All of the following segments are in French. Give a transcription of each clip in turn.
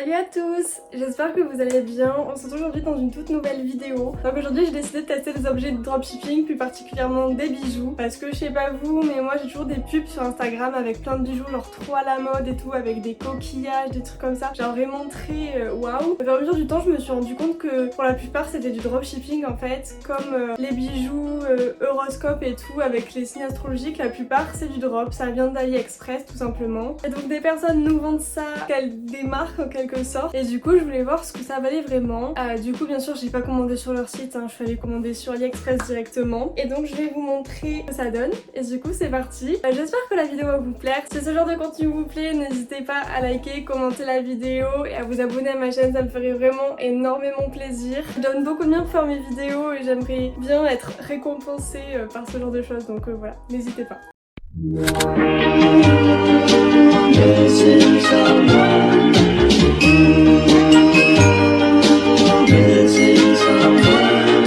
Salut à tous, j'espère que vous allez bien. On se retrouve aujourd'hui dans une toute nouvelle vidéo. Donc aujourd'hui j'ai décidé de tester des objets de dropshipping, plus particulièrement des bijoux. Parce que je sais pas vous, mais moi j'ai toujours des pubs sur Instagram avec plein de bijoux, genre trop à la mode et tout, avec des coquillages, des trucs comme ça. Genre vraiment très waouh. Au fur et à mesure du temps je me suis rendu compte que pour la plupart c'était du dropshipping en fait. Comme les bijoux, horoscope et tout, avec les signes astrologiques, la plupart c'est du drop. Ça vient d'AliExpress tout simplement. Et donc des personnes nous vendent ça, des marques en quelque sorte, et du coup je voulais voir ce que ça valait vraiment. Du coup bien sûr j'ai pas commandé sur leur site, je suis allée commander sur AliExpress directement, et donc je vais vous montrer ce que ça donne. Et du coup c'est parti. J'espère que la vidéo va vous plaire. Si ce genre de contenu vous plaît, n'hésitez pas à liker, commenter la vidéo et à vous abonner à ma chaîne, ça me ferait vraiment énormément plaisir. Je donne beaucoup de bien pour faire mes vidéos et j'aimerais bien être récompensée par ce genre de choses, donc voilà, n'hésitez pas.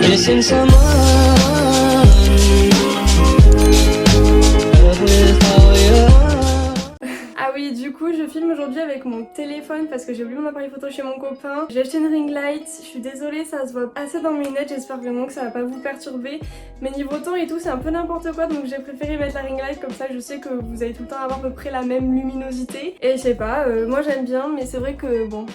Missing someone Ah oui, du coup je filme aujourd'hui avec mon téléphone parce que j'ai oublié mon appareil photo chez mon copain. J'ai acheté une ring light, je suis désolée, ça se voit assez dans mes lunettes, j'espère vraiment que ça va pas vous perturber. Mais niveau temps et tout c'est un peu n'importe quoi, donc j'ai préféré mettre la ring light, comme ça je sais que vous allez tout le temps avoir à peu près la même luminosité. Et je sais pas, moi j'aime bien, mais c'est vrai que bon...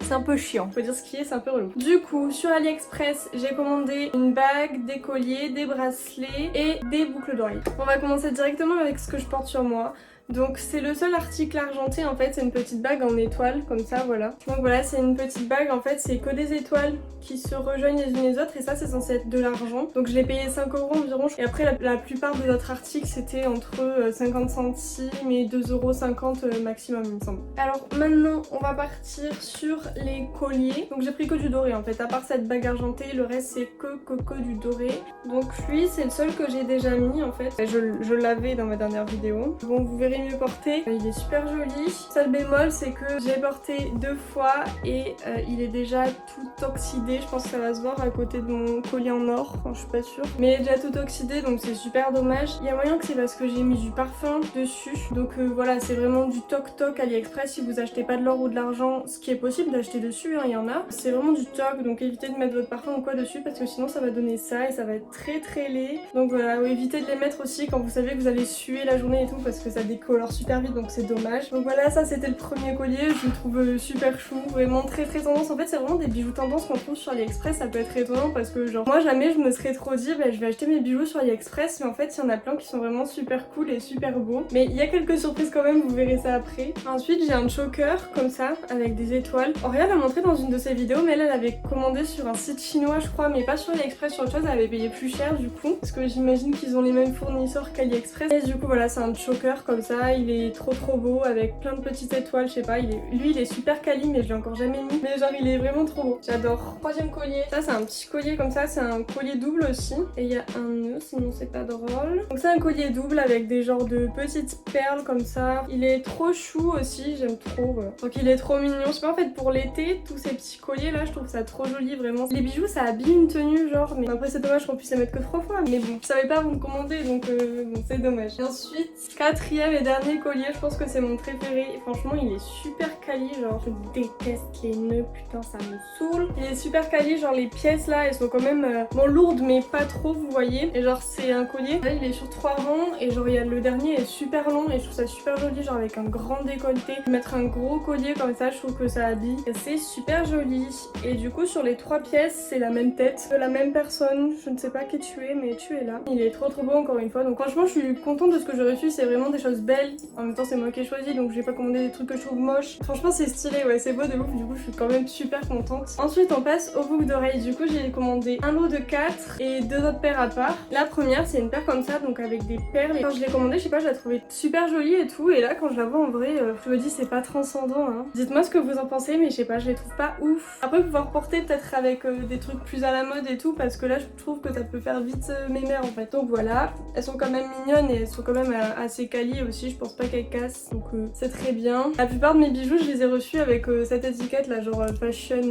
c'est un peu chiant, faut dire ce qui est, c'est un peu relou. Du coup, sur AliExpress, j'ai commandé une bague, des colliers, des bracelets et des boucles d'oreilles. On va commencer directement avec ce que je porte sur moi. Donc c'est le seul article argenté en fait, c'est une petite bague en étoile comme ça, voilà. Donc voilà, c'est une petite bague en fait, c'est que des étoiles qui se rejoignent les unes les autres, et ça c'est censé être de l'argent. Donc je l'ai payé 5 € environ, et après la plupart des autres articles c'était entre 50 centimes et 2,50 € maximum il me semble. Alors maintenant on va partir sur les colliers. Donc j'ai pris que du doré en fait, à part cette bague argentée, le reste c'est que du doré. Donc lui c'est le seul que j'ai déjà mis en fait, je l'avais dans ma dernière vidéo. Bon, vous verrez mieux porté, il est super joli. Seul bémol c'est que j'ai porté 2 fois et il est déjà tout oxydé. Je pense que ça va se voir à côté de mon collier en or, enfin, je suis pas sûre, mais il est déjà tout oxydé, donc c'est super dommage. Il y a moyen que c'est parce que j'ai mis du parfum dessus, donc voilà, c'est vraiment du toc toc AliExpress. Si vous achetez pas de l'or ou de l'argent, ce qui est possible d'acheter dessus, il y en a, c'est vraiment du toc, donc évitez de mettre votre parfum ou quoi dessus parce que sinon ça va donner ça et ça va être très laid. Donc voilà, évitez de les mettre aussi quand vous savez que vous allez suer la journée et tout, parce que ça décolore super vite, donc c'est dommage. Donc voilà, ça c'était le premier collier, je le trouve super chou, vraiment très tendance. En fait c'est vraiment des bijoux tendance qu'on trouve sur AliExpress, ça peut être étonnant parce que genre moi jamais je me serais trop dit bah, je vais acheter mes bijoux sur AliExpress, mais en fait il y en a plein qui sont vraiment super cool et super beaux. Mais il y a quelques surprises quand même, vous verrez ça après. Ensuite j'ai un choker comme ça avec des étoiles. Auréa l'a montré dans une de ses vidéos, mais elle avait commandé sur un site chinois je crois, mais pas sur AliExpress, sur autre chose, elle avait payé plus cher du coup, parce que j'imagine qu'ils ont les mêmes fournisseurs qu'AliExpress. Et du coup voilà, c'est un choker comme ça, il est trop beau avec plein de petites étoiles, je sais pas, lui il est super quali, mais je l'ai encore jamais mis, mais genre il est vraiment trop beau, j'adore. Troisième collier, ça c'est un petit collier comme ça, c'est un collier double aussi, et il y a un nœud sinon c'est pas drôle. Donc c'est un collier double avec des genres de petites perles comme ça, il est trop chou aussi, j'aime trop, voilà. Donc il est trop mignon, je sais pas, en fait pour l'été, tous ces petits colliers là, je trouve ça trop joli vraiment. Les bijoux ça habille une tenue genre, mais après c'est dommage qu'on puisse les mettre que 3 fois, mais bon, je savais pas vous le commander, donc bon, c'est dommage. Et ensuite, quatrième et dernier collier, je pense que c'est mon préféré, et franchement il est super quali, genre je déteste les nœuds, putain ça me saoule. Il est super quali, genre les pièces là elles sont quand même bon lourdes mais pas trop, vous voyez, et genre c'est un collier, là il est sur 3 rangs, et genre il y a le dernier est super long et je trouve ça super joli, genre avec un grand décolleté. Mettre un gros collier comme ça, je trouve que ça habille, c'est super joli. Et du coup sur les 3 pièces c'est la même tête de la même personne, je ne sais pas qui tu es mais tu es là. Il est trop beau encore une fois, donc franchement je suis contente de ce que j'ai reçu, c'est vraiment des choses belles. En même temps c'est moi qui ai choisi, donc j'ai pas commandé des trucs que je trouve moches. Franchement c'est stylé, ouais, c'est beau de ouf, du coup je suis quand même super contente. Ensuite on passe aux boucles d'oreilles. Du coup j'ai commandé un lot de 4 et 2 autres paires à part. La première c'est une paire comme ça, donc avec des perles, et quand je l'ai commandée je sais pas, je la trouvais super jolie et tout, et là quand je la vois en vrai je me dis c'est pas transcendant hein. Dites-moi ce que vous en pensez, mais je sais pas, je les trouve pas ouf. Après pouvoir porter peut-être avec des trucs plus à la mode et tout, parce que là je trouve que ça peut faire vite mémère en fait. Donc voilà, elles sont quand même mignonnes et elles sont quand même assez quali aussi, je pense pas qu'elles cassent, donc c'est très bien. La plupart de mes bijoux je les ai reçus avec cette étiquette là, genre Fashion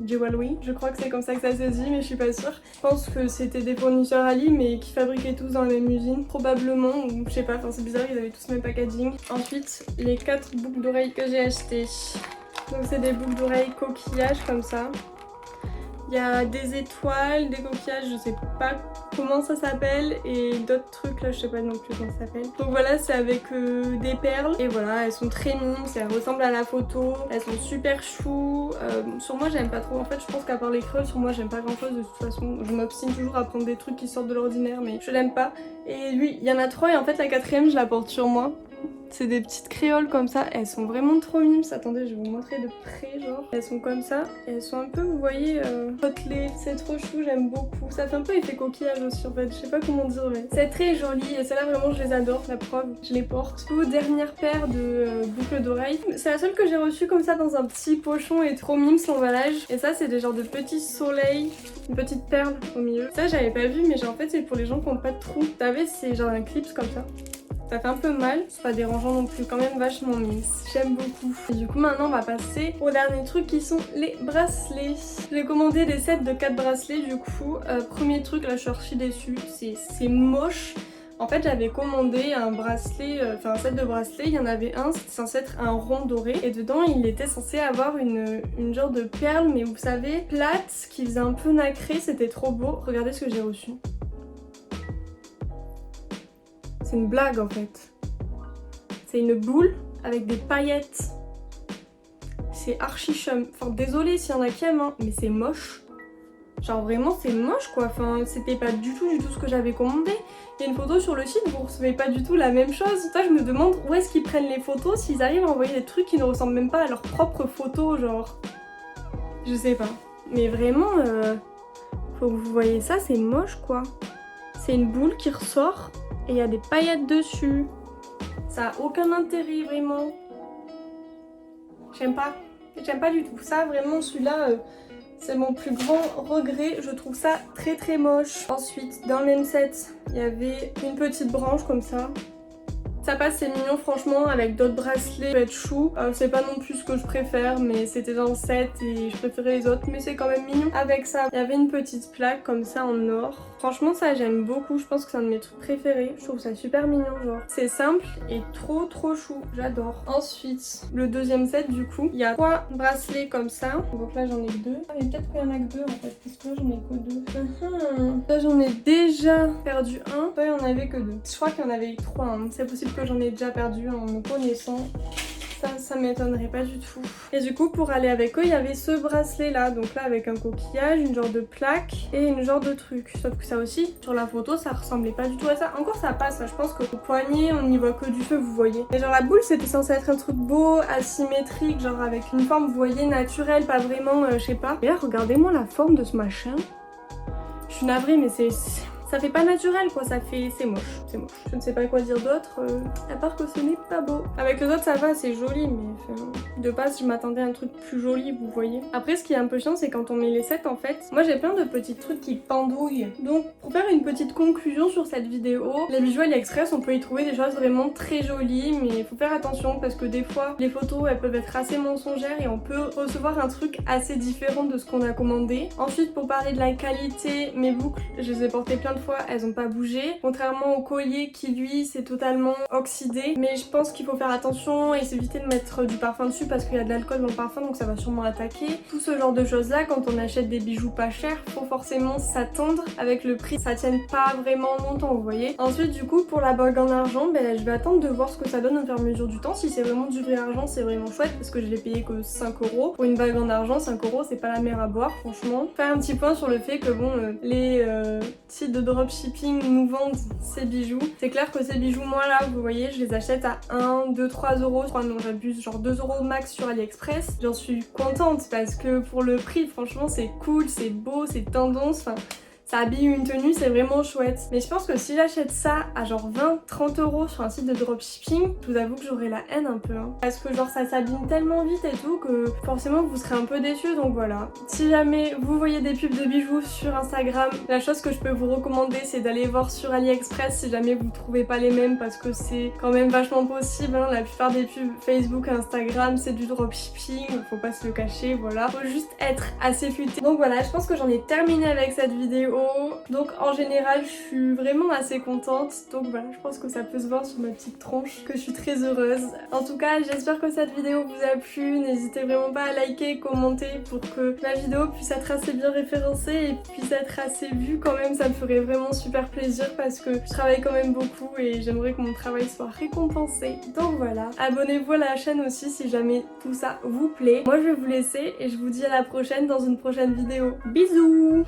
Jewelry, je crois que c'est comme ça que ça se dit, mais je suis pas sûre. Je pense que c'était des fournisseurs Ali mais qui fabriquaient tous dans la même usine probablement, ou je sais pas, enfin c'est bizarre, ils avaient tous le même packaging. Ensuite les 4 boucles d'oreilles que j'ai achetées. Donc c'est des boucles d'oreilles coquillages comme ça. Il y a des étoiles, des coquillages, je sais pas comment ça s'appelle, et d'autres trucs là, je sais pas non plus comment ça s'appelle. Donc voilà, c'est avec des perles, et voilà, elles sont très mimes, elles ressemblent à la photo, elles sont super chou. Sur moi, j'aime pas trop, en fait, je pense qu'à part les creux, sur moi, j'aime pas grand chose de toute façon. Je m'obstine toujours à prendre des trucs qui sortent de l'ordinaire, mais je l'aime pas. Et lui, il y en a 3, et en fait, la 4ème, je la porte sur moi. C'est des petites créoles comme ça, elles sont vraiment trop mimes. Attendez, je vais vous montrer de près, genre. Elles sont comme ça, et elles sont un peu, vous voyez, potelées. C'est trop chou, j'aime beaucoup. Ça fait un peu effet coquillage aussi en fait, je sais pas comment dire, mais c'est très joli. Et celles-là, vraiment, je les adore, la preuve, je les porte. Dernière paire de boucles d'oreilles. C'est la seule que j'ai reçue comme ça dans un petit pochon et trop mimes l'emballage. Et ça, c'est des genres de petits soleils, une petite perle au milieu. Ça, j'avais pas vu, mais genre, en fait, c'est pour les gens qui ont pas de trous. Vous savez, c'est genre un clip comme ça. Ça fait un peu mal, c'est pas dérangeant non plus, quand même vachement mince. J'aime beaucoup. Et du coup maintenant on va passer au dernier truc qui sont les bracelets. J'ai commandé des sets de 4 bracelets du coup. Premier truc, là je suis archi déçue, c'est moche. En fait j'avais commandé un bracelet, enfin un set de bracelets, il y en avait un, c'était censé être un rond doré. Et dedans il était censé avoir une genre de perle, mais vous savez, plate, qui faisait un peu nacré, c'était trop beau. Regardez ce que j'ai reçu. C'est une blague en fait. C'est une boule avec des paillettes. C'est archi chum. Enfin désolée s'il y en a qui aiment, hein, mais c'est moche. Genre vraiment c'est moche quoi. Enfin c'était pas du tout ce que j'avais commandé. Il y a une photo sur le site, vous recevez pas du tout la même chose. Ça je me demande où est-ce qu'ils prennent les photos, s'ils arrivent à envoyer des trucs qui ne ressemblent même pas à leurs propres photos, genre. Je sais pas. Mais vraiment, faut que vous voyez ça, c'est moche quoi. C'est une boule qui ressort. Et il y a des paillettes dessus. Ça a aucun intérêt vraiment. J'aime pas. J'aime pas du tout. Ça vraiment celui-là c'est mon plus grand regret. Je trouve ça très moche. Ensuite dans le même set il y avait une petite branche comme ça. Ça passe, c'est mignon franchement, avec d'autres bracelets, ça peut être chou. C'est pas non plus ce que je préfère, mais c'était dans le set et je préférais les autres, mais c'est quand même mignon. Avec ça, il y avait une petite plaque comme ça en or. Franchement ça j'aime beaucoup, je pense que c'est un de mes trucs préférés. Je trouve ça super mignon genre. C'est simple et trop chou, j'adore. Ensuite, le deuxième set du coup, il y a 3 bracelets comme ça. Donc là j'en ai 2. Ah mais peut-être qu'il y en a que 2 en fait, parce que là j'en ai que 2. Là j'en ai déjà perdu un. Là il y en avait que 2. Je crois qu'il y en avait 3, hein. C'est possible que j'en ai déjà perdu en me connaissant. Ça m'étonnerait pas du tout. Et du coup pour aller avec eux il y avait ce bracelet là. Donc là avec un coquillage, une genre de plaque et une genre de truc. Sauf que ça aussi sur la photo ça ressemblait pas du tout à ça. Encore ça passe, je pense qu'au poignet on n'y voit que du feu vous voyez. Et genre la boule c'était censé être un truc beau, asymétrique, genre avec une forme vous voyez naturelle, pas vraiment je sais pas. Et là regardez-moi la forme de ce machin. Je suis navrée mais ça fait pas naturel quoi, c'est moche, c'est moche. Je ne sais pas quoi dire d'autre, à part que ce n'est pas beau. Avec les autres ça va, c'est joli, mais de base je m'attendais à un truc plus joli, vous voyez. Après ce qui est un peu chiant c'est quand on met les sets en fait, moi j'ai plein de petits trucs qui pendouillent. Donc pour faire une petite conclusion sur cette vidéo, les bijoux AliExpress on peut y trouver des choses vraiment très jolies, mais il faut faire attention parce que des fois les photos elles peuvent être assez mensongères et on peut recevoir un truc assez différent de ce qu'on a commandé. Ensuite pour parler de la qualité, mes boucles je les ai portées plein de fois, elles ont pas bougé. Contrairement au collier qui lui c'est totalement oxydé. Mais je pense qu'il faut faire attention et s'éviter de mettre du parfum dessus parce qu'il y a de l'alcool dans le parfum donc ça va sûrement attaquer. Tout ce genre de choses là, quand on achète des bijoux pas chers, faut forcément s'attendre avec le prix. Ça tienne pas vraiment longtemps vous voyez. Ensuite du coup pour la bague en argent, je vais attendre de voir ce que ça donne au fur et à mesure du temps. Si c'est vraiment du vrai argent c'est vraiment chouette parce que je l'ai payé que 5 €. Pour une bague en argent 5 € c'est pas la mer à boire franchement. Faire un petit point sur le fait que bon les sites de dropshipping nous vendent ces bijoux. C'est clair que ces bijoux, moi là, vous voyez, je les achète à 1, 2, 3 €. Je crois non, j'abuse, genre 2 € max sur AliExpress. J'en suis contente parce que pour le prix, franchement, c'est cool, c'est beau, c'est tendance. Enfin, ça habille une tenue, c'est vraiment chouette. Mais je pense que si j'achète ça à genre 20-30 € sur un site de dropshipping, je vous avoue que j'aurai la haine un peu. Hein. Parce que genre ça s'abîme tellement vite et tout que forcément vous serez un peu déçus. Donc voilà. Si jamais vous voyez des pubs de bijoux sur Instagram, la chose que je peux vous recommander c'est d'aller voir sur AliExpress si jamais vous trouvez pas les mêmes parce que c'est quand même vachement possible. Hein. La plupart des pubs Facebook et Instagram c'est du dropshipping, faut pas se le cacher, voilà. Faut juste être assez futé. Donc voilà, je pense que j'en ai terminé avec cette vidéo. Donc en général je suis vraiment assez contente. Donc voilà, je pense que ça peut se voir sur ma petite tronche que je suis très heureuse. En tout cas j'espère que cette vidéo vous a plu. N'hésitez vraiment pas à liker, commenter pour que ma vidéo puisse être assez bien référencée et puisse être assez vue quand même. Ça me ferait vraiment super plaisir parce que je travaille quand même beaucoup et j'aimerais que mon travail soit récompensé. Donc voilà, abonnez-vous à la chaîne aussi si jamais tout ça vous plaît. Moi je vais vous laisser et je vous dis à la prochaine dans une prochaine vidéo. Bisous!